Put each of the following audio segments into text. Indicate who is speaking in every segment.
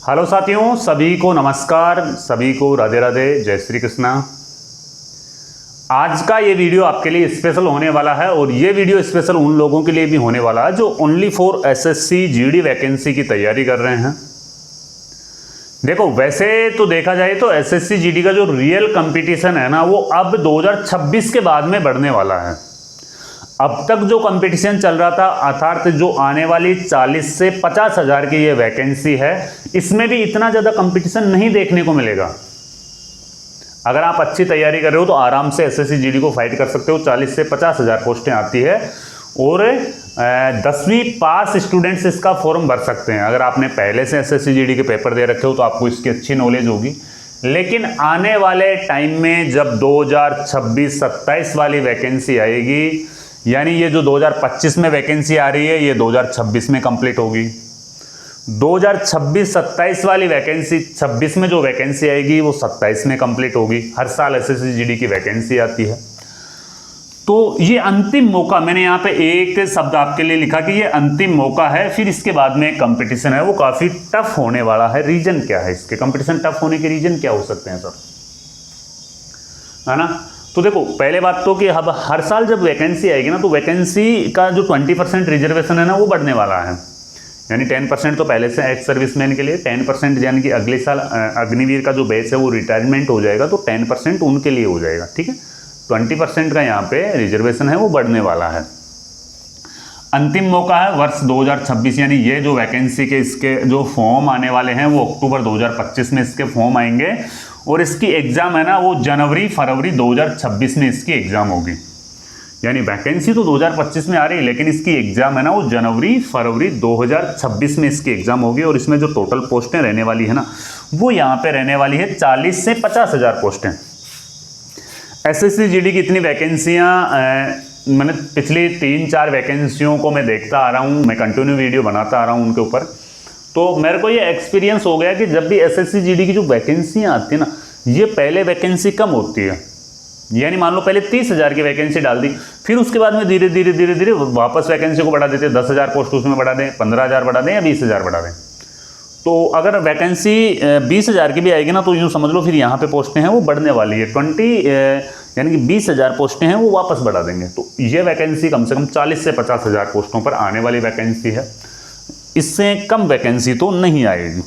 Speaker 1: Hello साथियों, सभी को नमस्कार, सभी को राधे राधे, जय श्री कृष्णा। आज का ये वीडियो आपके लिए स्पेशल होने वाला है और ये वीडियो स्पेशल उन लोगों के लिए भी होने वाला है जो only for SSC GD vacancy की तैयारी कर रहे हैं। देखो, वैसे तो देखा जाए तो एसएससी जीडी का जो रियल कंपटीशन है ना, वो अब 2026 के बाद में बढ़ने वाला है। अब तक जो कंपटीशन चल रहा था, अर्थात जो आने वाली 40 से 50 हज़ार की ये वैकेंसी है, इसमें भी इतना ज़्यादा कंपटीशन नहीं देखने को मिलेगा। अगर आप अच्छी तैयारी कर रहे हो तो आराम से एसएससी जीडी को फाइट कर सकते हो। 40 से 50 हज़ार पोस्टें आती है और 10वीं पास स्टूडेंट्स इसका फॉर्म भर सकते हैं। अगर आपने पहले से एसएससी जीडी के पेपर दे रखे हो तो आपको इसकी अच्छी नॉलेज होगी। लेकिन आने वाले टाइम में जब 2026-27 वाली वैकेंसी आएगी, यानी ये जो 2025 में वैकेंसी आ रही है, ये 2026 में कंप्लीट होगी। 2026-27 वाली वैकेंसी 26 में जो वैकेंसी आएगी वो 27 में कंप्लीट होगी। हर साल एसएससी जीडी की वैकेंसी आती है। तो ये अंतिम मौका, मैंने यहाँ पे एक शब्द आपके लिए लिखा कि ये अंतिम मौका है। फिर इसके बाद में कंपटीशन है वो काफ़ी टफ होने वाला है। रीजन क्या है इसके, कंपटीशन टफ होने के रीजन क्या हो सकते हैं सर, है ना? तो देखो, पहले बात तो कि अब हर साल जब वैकेंसी आएगी ना, तो वैकेंसी का जो 20% रिजर्वेशन है ना, वो बढ़ने वाला है। यानी 10% तो पहले से एक्स सर्विसमैन के लिए, 10% यानी कि अगले साल अग्निवीर का जो बैच है वो रिटायरमेंट हो जाएगा, तो 10% उनके लिए हो जाएगा। ठीक है, 20% का यहाँ पे रिजर्वेशन है वो बढ़ने वाला है। अंतिम मौका है वर्ष 2026, यानी ये जो वैकेंसी के इसके जो फॉर्म आने वाले हैं वो अक्टूबर 2025 में इसके फॉर्म आएंगे और इसकी एग्ज़ाम है ना वो जनवरी-फरवरी 2026 में इसकी एग्ज़ाम होगी। यानी वैकेंसी तो 2025 में आ रही है, लेकिन इसकी एग्ज़ाम है ना वो जनवरी-फरवरी 2026 में इसकी एग्ज़ाम होगी। और इसमें जो टोटल पोस्टें रहने वाली है ना, वो यहाँ पे रहने वाली है 40 से 50 हज़ार पोस्टें। एसएससी जीडी की इतनी वैकेंसियाँ मैंने पिछली 3-4 वैकेंसियों को मैं देखता आ रहा हूँ, मैं कंटिन्यू वीडियो बनाता आ रहा हूँ उनके ऊपर। तो मेरे को ये एक्सपीरियंस हो गया कि जब भी एसएससी जीडी की जो वैकेंसियाँ आती है ना, ये पहले वैकेंसी कम होती है। यानी मान लो पहले 30 हज़ार की वैकेंसी डाल दी, फिर उसके बाद में धीरे धीरे वापस वैकेंसी को बढ़ा देते, 10 हज़ार पोस्ट उसमें बढ़ा दें, 15 हज़ार बढ़ा दें या 20 हज़ार बढ़ा दें। तो अगर वैकेंसी 20 हज़ार की भी आएगी ना, तो यूँ समझ लो फिर यहाँ पे पोस्टें हैं वो बढ़ने वाली है। यानी कि 20 हज़ार पोस्टें हैं वो वापस बढ़ा देंगे। तो ये वैकेंसी कम से कम 40 से 50 हज़ार पोस्टों पर आने वाली वैकेंसी है। इससे कम वैकेंसी तो नहीं आएगी।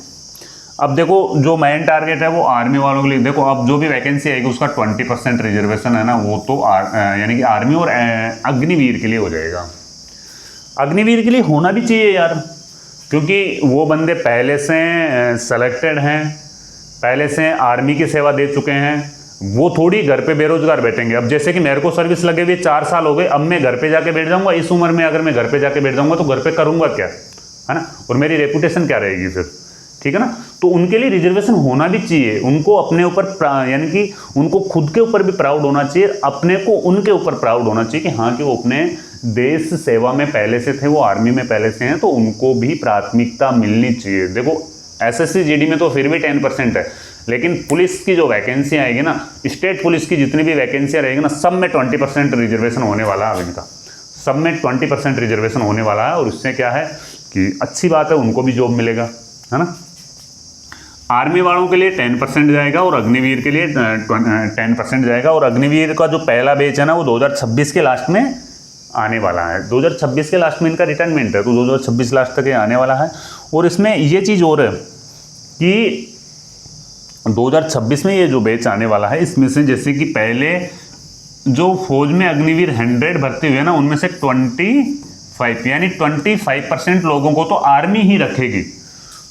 Speaker 1: अब देखो, जो मेन टारगेट है वो आर्मी वालों के लिए। देखो, अब जो भी वैकेंसी आएगी उसका 20% रिजर्वेशन है ना, वो तो यानी कि आर्मी और अग्निवीर के लिए हो जाएगा। अग्निवीर के लिए होना भी चाहिए यार, क्योंकि वो बंदे पहले से सेलेक्टेड हैं, पहले से आर्मी की सेवा दे चुके हैं। वो थोड़ी घर पे बेरोजगार बैठेंगे। अब जैसे कि मेरे को सर्विस लगे हुए 4 साल हो गए, अब मैं घर पे जाके बैठ जाऊंगा इस उम्र में, अगर मैं घर पे जाके बैठ जाऊंगा तो घर पे करूंगा क्या, है ना? और मेरी रेपुटेशन क्या रहेगी फिर, ठीक है ना? तो उनके लिए रिजर्वेशन होना भी चाहिए। उनको अपने ऊपर यानी कि उनको खुद के ऊपर भी प्राउड होना चाहिए, अपने को उनके ऊपर प्राउड होना चाहिए कि हाँ कि वो अपने देश सेवा में पहले से थे, वो आर्मी में पहले से हैं, तो उनको भी प्राथमिकता मिलनी चाहिए। देखो, एसएससी जीडी में तो फिर भी 10% है, लेकिन पुलिस की जो वैकेंसी आएगी ना, स्टेट पुलिस की जितनी भी वैकेंसियाँ रहेगी ना, सब में 20% रिजर्वेशन होने वाला है। अभी का सब में 20% रिजर्वेशन होने वाला है। और इससे क्या है कि अच्छी बात है, उनको भी जॉब मिलेगा, है ना? आर्मी वालों के लिए 10% जाएगा और अग्निवीर के लिए 10% जाएगा। और अग्निवीर का जो पहला बैच है ना, वो 2026 के लास्ट में आने वाला है। 2026 के लास्ट में इनका रिटायरमेंट है, तो 2026 लास्ट तक ये आने वाला है। और इसमें ये चीज़ और है कि 2026 में ये जो बैच आने वाला है, इसमें से जैसे कि पहले जो फौज में अग्निवीर 100 भर्ती हुए ना, उनमें से 25 यानी 25% लोगों को तो आर्मी ही रखेगी।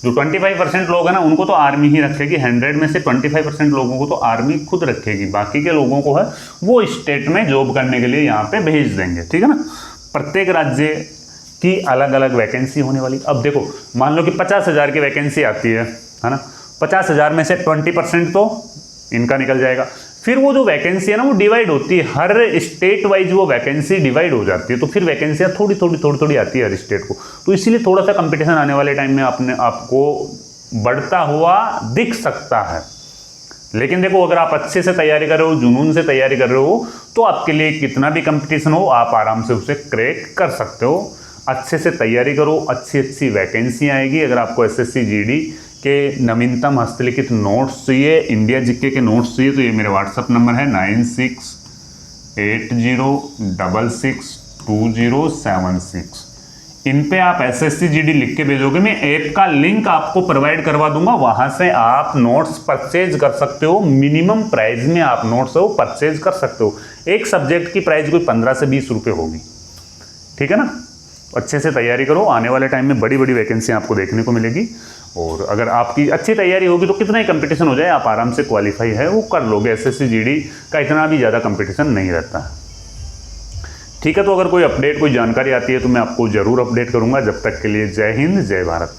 Speaker 1: जो 25% लोग हैं ना, उनको तो आर्मी ही रखेगी। 100 में से 25% लोगों को तो आर्मी खुद रखेगी। बाकी के लोगों को है वो स्टेट में जॉब करने के लिए यहाँ पे भेज देंगे, ठीक है ना? प्रत्येक राज्य की अलग अलग वैकेंसी होने वाली। अब देखो, मान लो कि 50 हज़ार की वैकेंसी आती है ना, 50 हज़ार में से 20% तो इनका निकल जाएगा। फिर वो जो वैकेंसी है ना, वो डिवाइड होती है, हर स्टेट वाइज वो वैकेंसी डिवाइड हो जाती है। तो फिर वैकेंसियाँ थोड़ी आती है हर स्टेट को। तो इसीलिए थोड़ा सा कंपटीशन आने वाले टाइम में अपने आपको बढ़ता हुआ दिख सकता है। लेकिन देखो, अगर आप अच्छे से तैयारी कर रहे हो, जुनून से तैयारी कर रहे हो, तो आपके लिए कितना भी कंपटीशन हो, आप आराम से उसे क्रैक कर सकते हो। अच्छे से तैयारी करो, अच्छी अच्छी वैकेंसी आएगी। अगर आपको एसएससी जीडी के नवीनतम हस्तलिखित नोट्स चाहिए, इंडिया जीके के नोट्स चाहिए, तो ये मेरा व्हाट्सअप नंबर है 9680662076। इन पे आप SSC GD लिख के भेजोगे, मैं ऐप का लिंक आपको प्रोवाइड करवा दूंगा, वहां से आप नोट्स परचेज कर सकते हो। मिनिमम प्राइस में आप नोट्स वो परचेज कर सकते हो। एक सब्जेक्ट की प्राइस कोई 15 से 20 रुपये होगी, ठीक है ना। अच्छे से तैयारी करो, आने वाले टाइम में बड़ी बड़ी वैकेंसी आपको देखने को मिलेगी। और अगर आपकी अच्छी तैयारी होगी तो कितना ही कंपटीशन हो जाए, आप आराम से क्वालिफाई है वो कर लोगे। SSC GD का इतना भी ज़्यादा कंपटीशन नहीं रहता, ठीक है। तो अगर कोई अपडेट, कोई जानकारी आती है तो मैं आपको ज़रूर अपडेट करूंगा। जब तक के लिए जय हिंद, जय भारत।